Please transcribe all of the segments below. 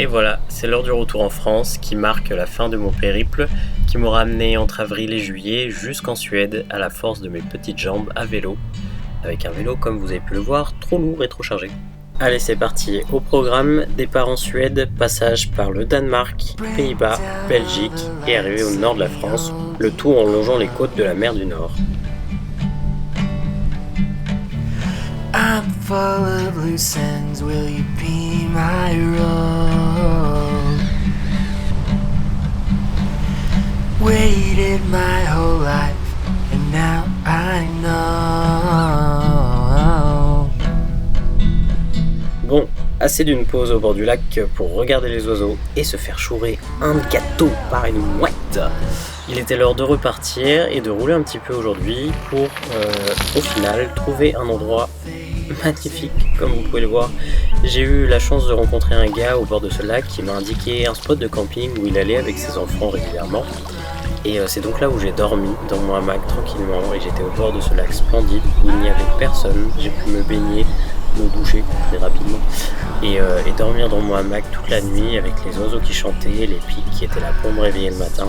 Et voilà, c'est l'heure du retour en France qui marque la fin de mon périple, qui m'aura amené entre avril et juillet jusqu'en Suède à la force de mes petites jambes à vélo. Avec un vélo, comme vous avez pu le voir, trop lourd et trop chargé. Allez, c'est parti. Au programme, départ en Suède, passage par le Danemark, Pays-Bas, Belgique et arrivée au nord de la France, le tout en longeant les côtes de la mer du Nord. I'm full of loose ends, will you be my road? Waited my whole life, and now I know. Bon, assez d'une pause au bord du lac pour regarder les oiseaux et se faire chourer un gâteau par une mouette. Il était l'heure de repartir et de rouler un petit peu aujourd'hui pour, au final, trouver un endroit magnifique, comme vous pouvez le voir. J'ai eu la chance de rencontrer un gars au bord de ce lac qui m'a indiqué un spot de camping où il allait avec ses enfants régulièrement. Et c'est donc là où j'ai dormi, dans mon hamac tranquillement, et j'étais au bord de ce lac splendide où il n'y avait personne. J'ai pu me baigner, me doucher très rapidement et dormir dans mon hamac toute la nuit avec les oiseaux qui chantaient, les pics qui étaient là pour me réveiller le matin.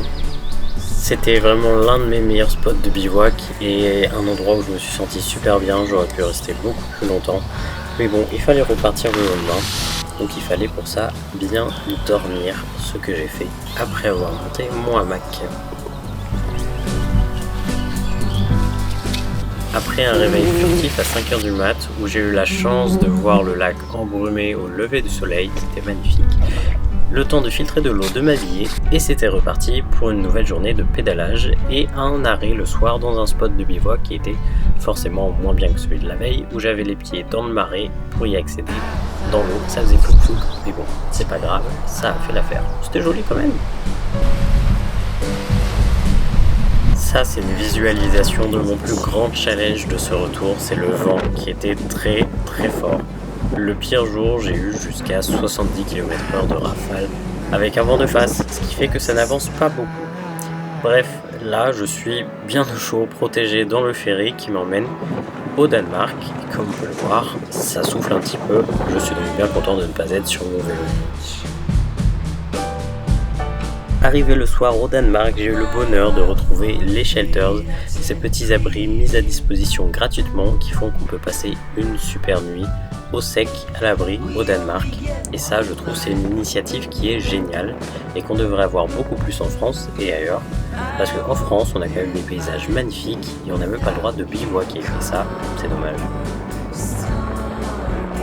C'était vraiment l'un de mes meilleurs spots de bivouac et un endroit où je me suis senti super bien. J'aurais pu rester beaucoup plus longtemps, mais bon, il fallait repartir le lendemain, donc il fallait pour ça bien dormir, ce que j'ai fait après avoir monté mon hamac. Après un réveil furtif à 5h du mat, où j'ai eu la chance de voir le lac embrumé au lever du soleil, c'était magnifique, le temps de filtrer de l'eau, de m'habiller, et c'était reparti pour une nouvelle journée de pédalage et un arrêt le soir dans un spot de bivouac qui était forcément moins bien que celui de la veille, où j'avais les pieds dans le marais pour y accéder. Dans l'eau, ça faisait flou, mais bon, c'est pas grave, ça a fait l'affaire. C'était joli quand même. Ça, c'est une visualisation de mon plus grand challenge de ce retour, c'est le vent qui était très très fort. Le pire jour, j'ai eu jusqu'à 70 km/h de rafale avec un vent de face, ce qui fait que ça n'avance pas beaucoup. Bref, là, je suis bien au chaud, protégé dans le ferry qui m'emmène au Danemark. Et comme on peut le voir, ça souffle un petit peu. Je suis donc bien content de ne pas être sur mon vélo. Arrivé le soir au Danemark, j'ai eu le bonheur de retrouver les shelters, ces petits abris mis à disposition gratuitement qui font qu'on peut passer une super nuit au sec, à l'abri, au Danemark. Et ça, je trouve, c'est une initiative qui est géniale et qu'on devrait avoir beaucoup plus en France et ailleurs. Parce qu'en France, on a quand même des paysages magnifiques et on n'a même pas le droit de bivouaquer. Et ça, c'est dommage.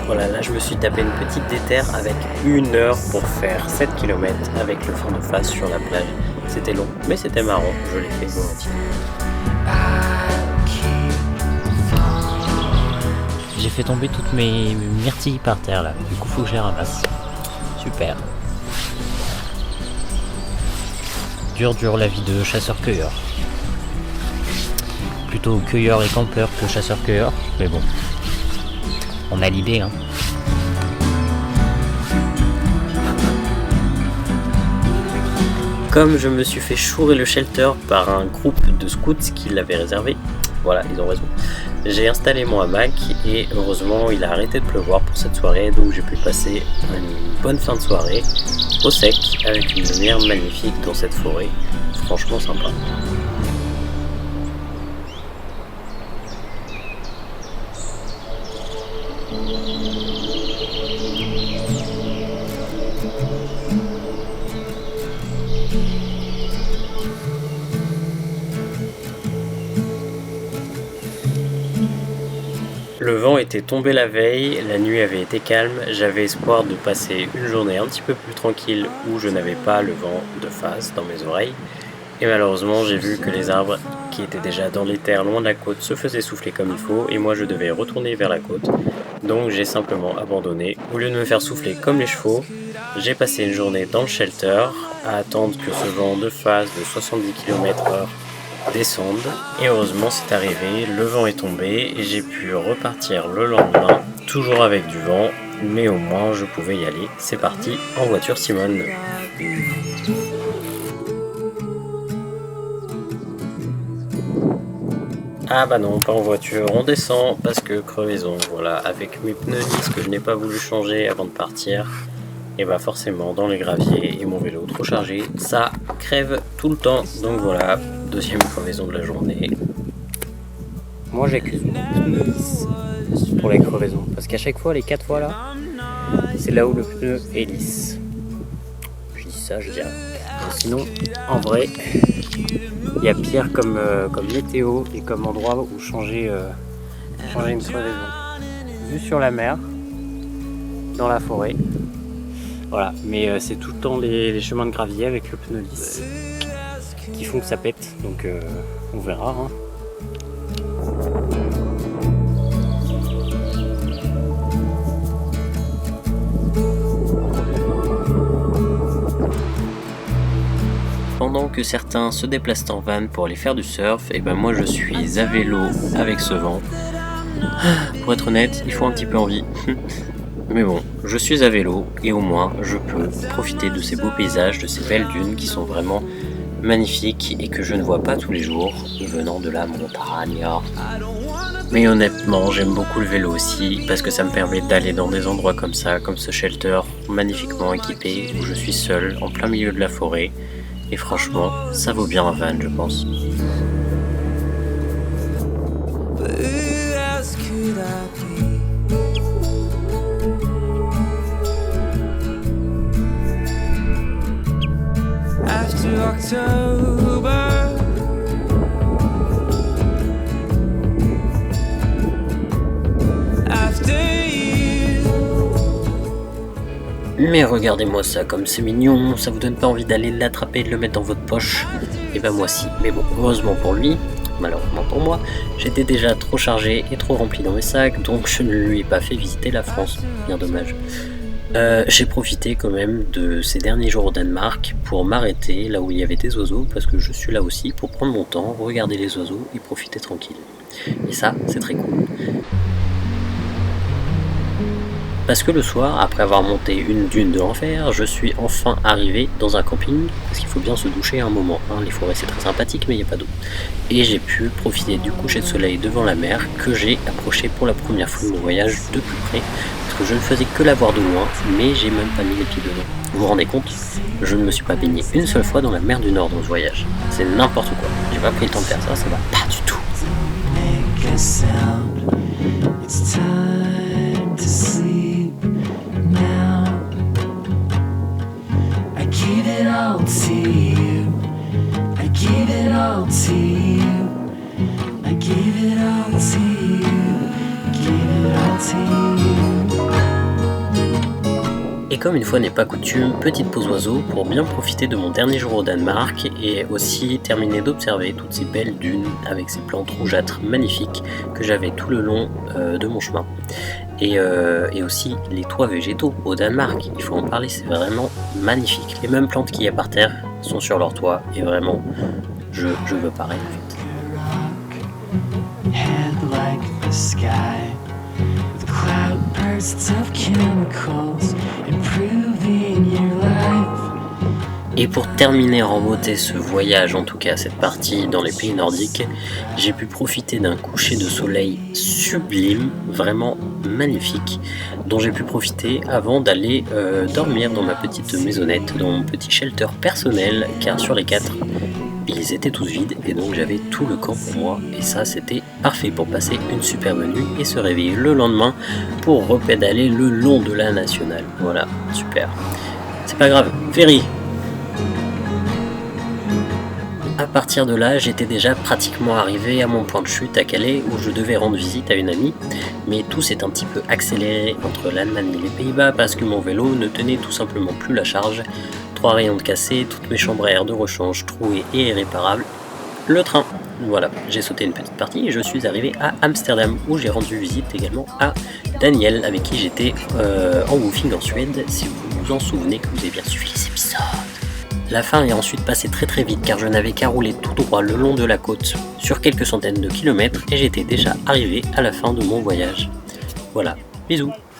Voilà, là je me suis tapé une petite déterre avec 1 heure pour faire 7 km avec le vent de face sur la plage. C'était long, mais c'était marrant, je l'ai fait volontiers. J'ai fait tomber toutes mes myrtilles par terre là, du coup faut que je les ramasse. Super. Dur la vie de chasseur-cueilleur. Plutôt cueilleur et campeur que chasseur-cueilleur, mais bon. On a l'idée, hein. Comme je me suis fait chourer le shelter par un groupe de scouts qui l'avait réservé, voilà, ils ont raison. J'ai installé mon hamac et heureusement il a arrêté de pleuvoir pour cette soirée, donc j'ai pu passer une bonne fin de soirée au sec avec une lumière magnifique dans cette forêt. Franchement sympa. Le vent était tombé la veille, la nuit avait été calme, j'avais espoir de passer une journée un petit peu plus tranquille où je n'avais pas le vent de face dans mes oreilles. Et malheureusement, j'ai vu que les arbres qui étaient déjà dans les terres loin de la côte se faisaient souffler comme il faut et moi je devais retourner vers la côte. Donc j'ai simplement abandonné. Au lieu de me faire souffler comme les chevaux, j'ai passé une journée dans le shelter à attendre que ce vent de face de 70 km/h descende. Et heureusement c'est arrivé, le vent est tombé et j'ai pu repartir le lendemain, toujours avec du vent, mais au moins je pouvais y aller. C'est parti en voiture Simone. Ah bah non, pas en voiture, on descend parce que crevaison, voilà, avec mes pneus lisses que je n'ai pas voulu changer avant de partir, et bah forcément dans les graviers et mon vélo trop chargé, ça crève tout le temps. Donc voilà, deuxième crevaison de la journée. Moi j'accuse mon pneu lisse pour les crevaisons, parce qu'à chaque fois, les 4 fois là, c'est là où le pneu est lisse. Je dis ça, je dirais. Sinon, en vrai, il y a pire comme météo et comme endroit où changer une crevaison. Vue sur la mer, dans la forêt. Voilà, mais c'est tout le temps les chemins de gravier avec le pneu lisse qui font que ça pète, donc on verra. Hein. Pendant que certains se déplacent en van pour aller faire du surf, et ben moi je suis à vélo avec ce vent. Pour être honnête, il faut un petit peu envie. Mais bon, je suis à vélo et au moins je peux profiter de ces beaux paysages, de ces belles dunes qui sont vraiment magnifiques et que je ne vois pas tous les jours venant de la montagne. Mais honnêtement, j'aime beaucoup le vélo aussi parce que ça me permet d'aller dans des endroits comme ça, comme ce shelter magnifiquement équipé où je suis seul en plein milieu de la forêt. Et franchement, ça vaut bien un van, je pense. Mais regardez-moi ça, comme c'est mignon, ça vous donne pas envie d'aller l'attraper et de le mettre dans votre poche? Et ben moi si, mais bon, heureusement pour lui, malheureusement pour moi, j'étais déjà trop chargé et trop rempli dans mes sacs, donc je ne lui ai pas fait visiter la France, bien dommage. J'ai profité quand même de ces derniers jours au Danemark pour m'arrêter là où il y avait des oiseaux, parce que je suis là aussi pour prendre mon temps, regarder les oiseaux et profiter tranquille. Et ça, c'est très cool. Parce que le soir, après avoir monté une dune de l'enfer, je suis enfin arrivé dans un camping, parce qu'il faut bien se doucher à un moment. Hein. Les forêts c'est très sympathique, mais il n'y a pas d'eau. Et j'ai pu profiter du coucher de soleil devant la mer, que j'ai approché pour la première fois de mon voyage de plus près, parce que je ne faisais que la voir de loin, mais j'ai même pas mis les pieds dedans. Vous vous rendez compte? Je ne me suis pas baigné une seule fois dans la mer du Nord dans ce voyage. C'est n'importe quoi. J'ai pas pris le temps de faire ça, ça va pas du tout. Et comme une fois n'est pas coutume, petite pause oiseau pour bien profiter de mon dernier jour au Danemark et aussi terminer d'observer toutes ces belles dunes avec ces plantes rougeâtres magnifiques que j'avais tout le long de mon chemin. Et aussi les toits végétaux au Danemark, il faut en parler, c'est vraiment magnifique. Les mêmes plantes qu'il y a par terre sont sur leur toit et vraiment, je veux pareil en fait. Et pour terminer en beauté ce voyage, en tout cas cette partie dans les pays nordiques, j'ai pu profiter d'un coucher de soleil sublime, vraiment magnifique, dont j'ai pu profiter avant d'aller dormir dans ma petite maisonnette, dans mon petit shelter personnel, car sur les 4, ils étaient tous vides et donc j'avais tout le camp pour moi et ça c'était parfait pour passer une superbe nuit et se réveiller le lendemain pour repédaler le long de la nationale. Voilà, super. C'est pas grave, ferry. À partir de là, j'étais déjà pratiquement arrivé à mon point de chute à Calais où je devais rendre visite à une amie, mais tout s'est un petit peu accéléré entre l'Allemagne et les Pays-Bas parce que mon vélo ne tenait tout simplement plus la charge. 3 rayons de cassés, toutes mes chambres à air de rechange trouées et irréparables. Le train. Voilà, j'ai sauté une petite partie et je suis arrivé à Amsterdam où j'ai rendu visite également à Daniel avec qui j'étais en woofing en Suède, si vous vous en souvenez que vous avez bien suivi les épisodes. La fin est ensuite passée très très vite car je n'avais qu'à rouler tout droit le long de la côte sur quelques centaines de kilomètres et j'étais déjà arrivé à la fin de mon voyage. Voilà, bisous.